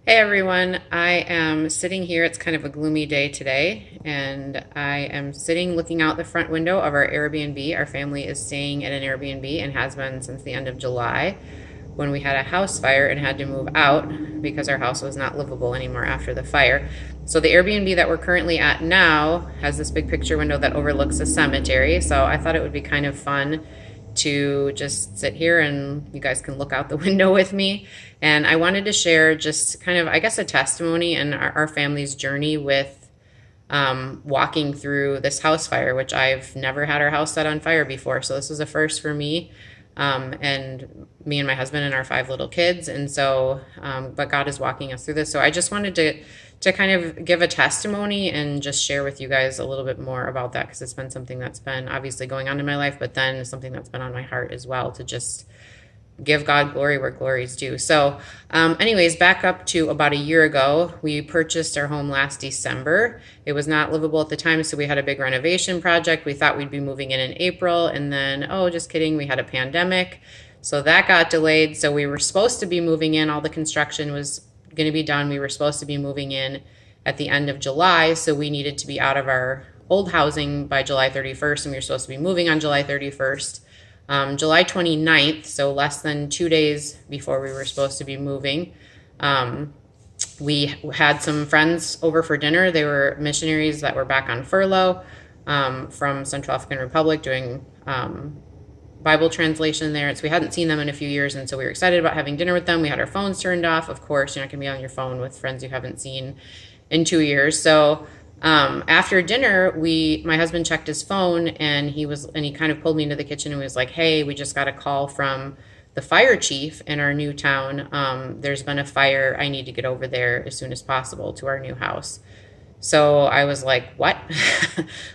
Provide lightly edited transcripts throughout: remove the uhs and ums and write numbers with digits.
Hey everyone, I am sitting here. It's kind of a gloomy day today, and I am sitting looking out the front window of our Airbnb. Our family is staying at an Airbnb and has been since the end of July when we had a house fire and had to move out because our house was not livable anymore after the fire. So, the Airbnb that we're currently at now has this big picture window that overlooks a cemetery. So, I thought it would be kind of fun to just sit here and you guys can look out the window with me. And I wanted to share just kind of, I guess, a testimony and our family's journey with walking through this house fire, which I've never had our house set on fire before. So this was a first for me and me and my husband and our five little kids. And so, but God is walking us through this. So I just wanted to kind of give a testimony and just share with you guys a little bit more about that because it's been something that's been obviously going on in my life, but then something that's been on my heart as well to just give God glory where glory is due. So, anyways, back up to about a year ago, we purchased our home last December. It was not livable at the time, so we had a big renovation project. We thought we'd be moving in April, and then, oh, just kidding, we had a pandemic. So that got delayed. So we were supposed to be moving in. All the construction was going to be done. We were supposed to be moving in at the end of July, so we needed to be out of our old housing by July 31st, and we were supposed to be moving on July 31st. July 29th, so less than 2 days before we were supposed to be moving, we had some friends over for dinner. They were missionaries that were back on furlough from Central African Republic doing Bible translation there. So we hadn't seen them in a few years, and so we were excited about having dinner with them. We had our phones turned off. Of course, you're not going to be on your phone with friends you haven't seen in 2 years. So after dinner, my husband checked his phone and he kind of pulled me into the kitchen and was like, "Hey, we just got a call from the fire chief in our new town. There's been a fire. I need to get over there as soon as possible to our new house." So I was like, "What?"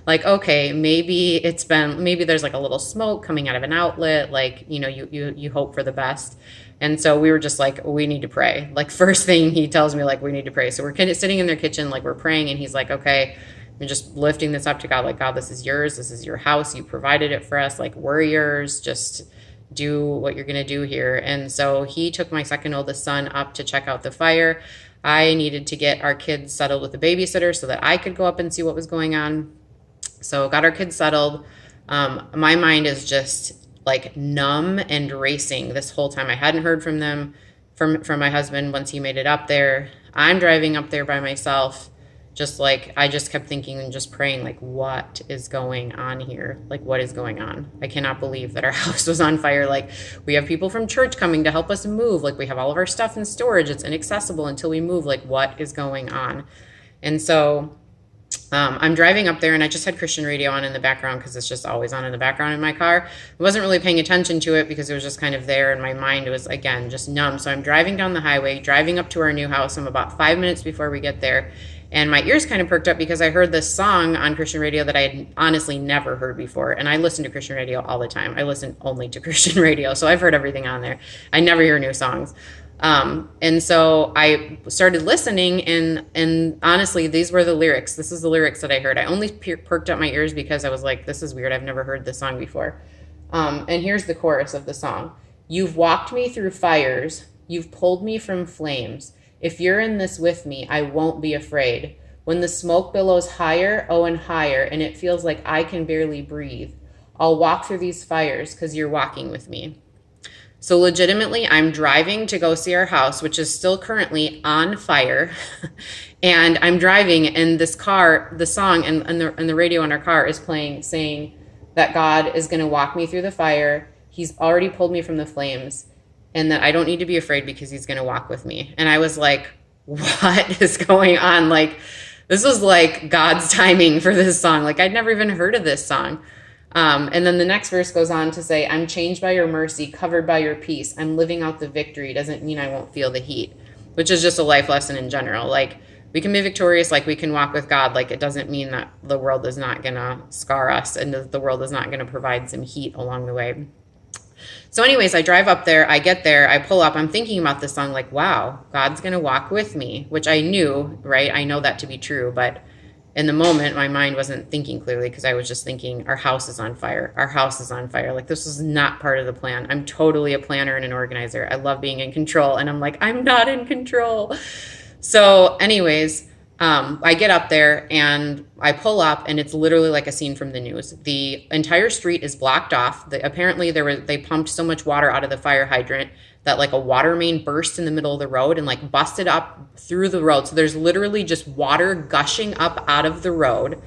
Like, okay, maybe there's like a little smoke coming out of an outlet. Like, you hope for the best. And so we were just like, we need to pray. Like, first thing he tells me, like, we need to pray. So we're kind of sitting in their kitchen, like, we're praying. And he's like, okay, I'm just lifting this up to God. Like, God, this is yours. This is your house. You provided it for us. Like, we're yours. Just do what you're going to do here. And so he took my second oldest son up to check out the fire. I needed to get our kids settled with a babysitter so that I could go up and see what was going on. So got our kids settled. My mind is just like numb and racing this whole time. I hadn't heard from them, from my husband once he made it up there. I'm driving up there by myself. I just kept thinking and just praying, like, what is going on here? Like, what is going on? I cannot believe that our house was on fire. Like, we have people from church coming to help us move. Like, we have all of our stuff in storage. It's inaccessible until we move. Like, what is going on? And so I'm driving up there and I just had Christian radio on in the background because it's just always on in the background in my car. I wasn't really paying attention to it because it was just kind of there and my mind was, again, just numb. So I'm driving down the highway, driving up to our new house. I'm about 5 minutes before we get there. And my ears kind of perked up because I heard this song on Christian radio that I had honestly never heard before. And I listen to Christian radio all the time. I listen only to Christian radio. So I've heard everything on there. I never hear new songs. And so I started listening and honestly, these were the lyrics. This is the lyrics that I heard. I only perked up my ears because I was like, this is weird. I've never heard this song before. And here's the chorus of the song. You've walked me through fires. You've pulled me from flames. If you're in this with me, I won't be afraid. When the smoke billows higher, oh, and higher, and it feels like I can barely breathe, I'll walk through these fires because you're walking with me. So legitimately, I'm driving to go see our house, which is still currently on fire. And I'm driving and this car, the song and the radio in our car is playing saying that God is going to walk me through the fire. He's already pulled me from the flames and that I don't need to be afraid because he's going to walk with me. And I was like, what is going on? Like, this was like God's timing for this song. Like, I'd never even heard of this song. And then the next verse goes on to say, I'm changed by your mercy, covered by your peace. I'm living out the victory. Doesn't mean I won't feel the heat, which is just a life lesson in general. Like, we can be victorious, like we can walk with God. Like, it doesn't mean that the world is not going to scar us and the world is not going to provide some heat along the way. So anyways, I drive up there, I get there, I pull up, I'm thinking about this song like, wow, God's going to walk with me, which I knew, right? I know that to be true, but in the moment, my mind wasn't thinking clearly because I was just thinking, our house is on fire. Our house is on fire. Like, this was not part of the plan. I'm totally a planner and an organizer. I love being in control. And I'm like, I'm not in control. So, anyways, I get up there and I pull up, and it's literally like a scene from the news. The entire street is blocked off. Apparently, they pumped so much water out of the fire hydrant that like a water main burst in the middle of the road and like busted up through the road. So there's literally just water gushing up out of the road.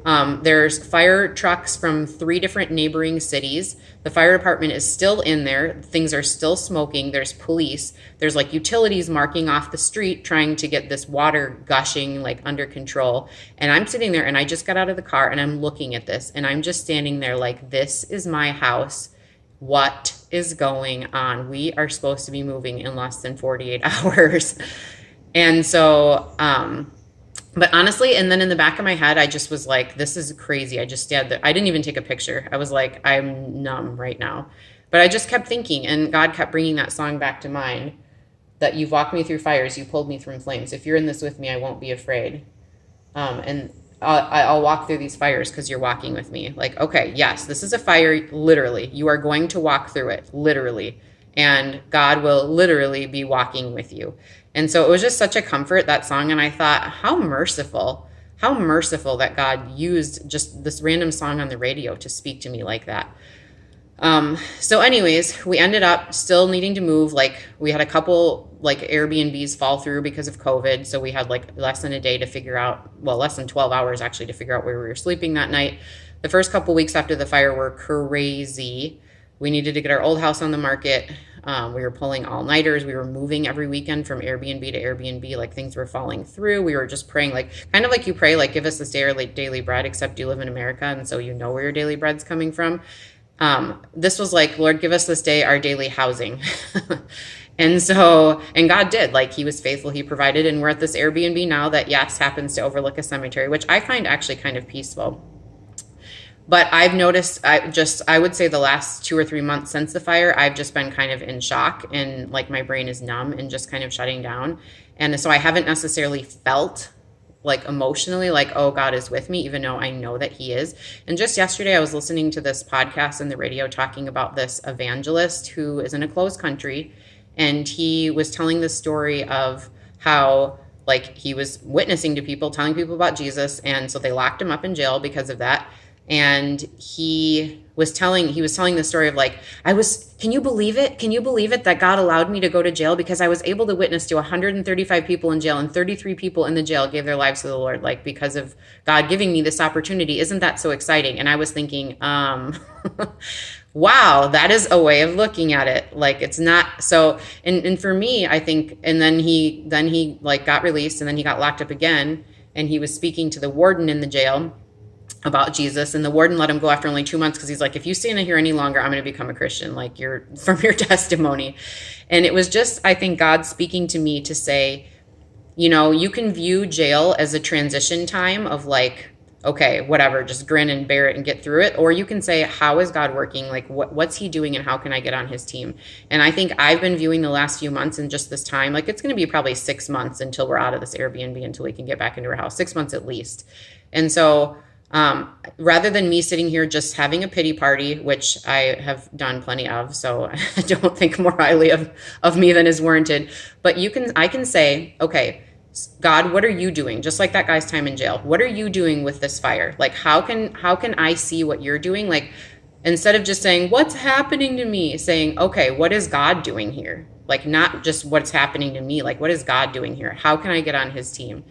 There's fire trucks from 3 different neighboring cities. The fire department is still in there. Things are still smoking. There's police. There's like utilities marking off the street trying to get this water gushing like under control. And I'm sitting there and I just got out of the car and I'm looking at this and I'm just standing there like, this is my house. What is going on? We are supposed to be moving in less than 48 hours. And so, but honestly, and then in the back of my head, I just was like, this is crazy. I just stared there. I didn't even take a picture. I was like, I'm numb right now. But I just kept thinking, and God kept bringing that song back to mind, that you've walked me through fires, you pulled me from flames. If you're in this with me, I won't be afraid. And I'll walk through these fires because you're walking with me. Like, okay, yes, this is a fire, literally. You are going to walk through it, literally. And God will literally be walking with you. And so it was just such a comfort, that song. And I thought, how merciful that God used just this random song on the radio to speak to me like that. So anyways, we ended up still needing to move. Like we had a couple like Airbnbs fall through because of COVID. So we had like less than a day to figure out, well, less than 12 hours actually to figure out where we were sleeping that night. The first couple weeks after the fire were crazy. We needed to get our old house on the market. We were pulling all-nighters. We were moving every weekend from Airbnb to Airbnb. Like things were falling through. We were just praying, like kind of like you pray, like give us this daily bread, except you live in America. And so you know where your daily bread's coming from. This was like, Lord, give us this day our daily housing. And God did, like he was faithful. He provided. And we're at this Airbnb now that, yes, happens to overlook a cemetery, which I find actually kind of peaceful. But I've noticed, I would say the last 2 or 3 months since the fire, I've just been kind of in shock and like my brain is numb and just kind of shutting down. And so I haven't necessarily felt like emotionally like, oh, God is with me, even though I know that he is. And just yesterday I was listening to this podcast on the radio talking about this evangelist who is in a closed country. And he was telling the story of how like he was witnessing to people, telling people about Jesus. And so they locked him up in jail because of that. And he was telling the story of like, can you believe it? Can you believe it that God allowed me to go to jail because I was able to witness to 135 people in jail and 33 people in the jail gave their lives to the Lord, like because of God giving me this opportunity. Isn't that so exciting? And I was thinking, wow, that is a way of looking at it. Like it's not so, and for me, I think, and then he like got released and then he got locked up again and he was speaking to the warden in the jail about Jesus, and the warden let him go after only 2 months because he's like, if you stay in here any longer, I'm going to become a Christian, like from your testimony. And it was just, I think God speaking to me to say, you know, you can view jail as a transition time of like, okay, whatever, just grin and bear it and get through it. Or you can say, how is God working? Like what's he doing and how can I get on his team? And I think I've been viewing the last few months and just this time, like it's going to be probably 6 months until we're out of this Airbnb, until we can get back into our house, 6 months at least. And so rather than me sitting here just having a pity party, which I have done plenty of, so I don't think more highly of me than is warranted, but I can say, okay, God, what are you doing? Just like that guy's time in jail. What are you doing with this fire? Like, how can I see what you're doing? Like, instead of just saying, what's happening to me, saying, okay, what is God doing here? Like, not just what's happening to me, like, what is God doing here? How can I get on his team?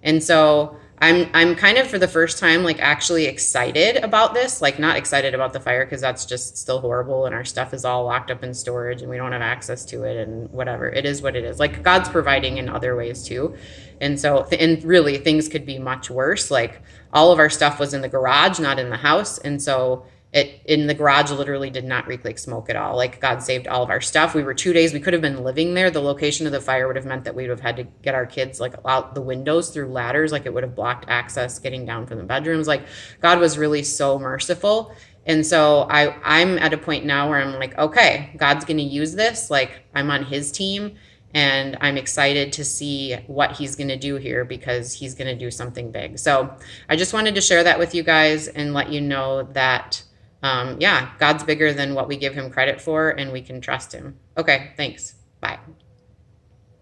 And so I'm kind of for the first time like actually excited about this, like not excited about the fire because that's just still horrible and our stuff is all locked up in storage and we don't have access to it and whatever. It is what it is. Like God's providing in other ways too. And so and really things could be much worse. Like all of our stuff was in the garage, not in the house. And so it in the garage literally did not reek like smoke at all. Like God saved all of our stuff. We were 2 days. We could have been living there. The location of the fire would have meant that we would have had to get our kids like out the windows through ladders. Like it would have blocked access getting down from the bedrooms. Like God was really so merciful. And so I'm at a point now where I'm like, okay, God's going to use this. Like I'm on his team and I'm excited to see what he's going to do here because he's going to do something big. So I just wanted to share that with you guys and let you know that God's bigger than what we give him credit for, and we can trust him. Okay, thanks. Bye.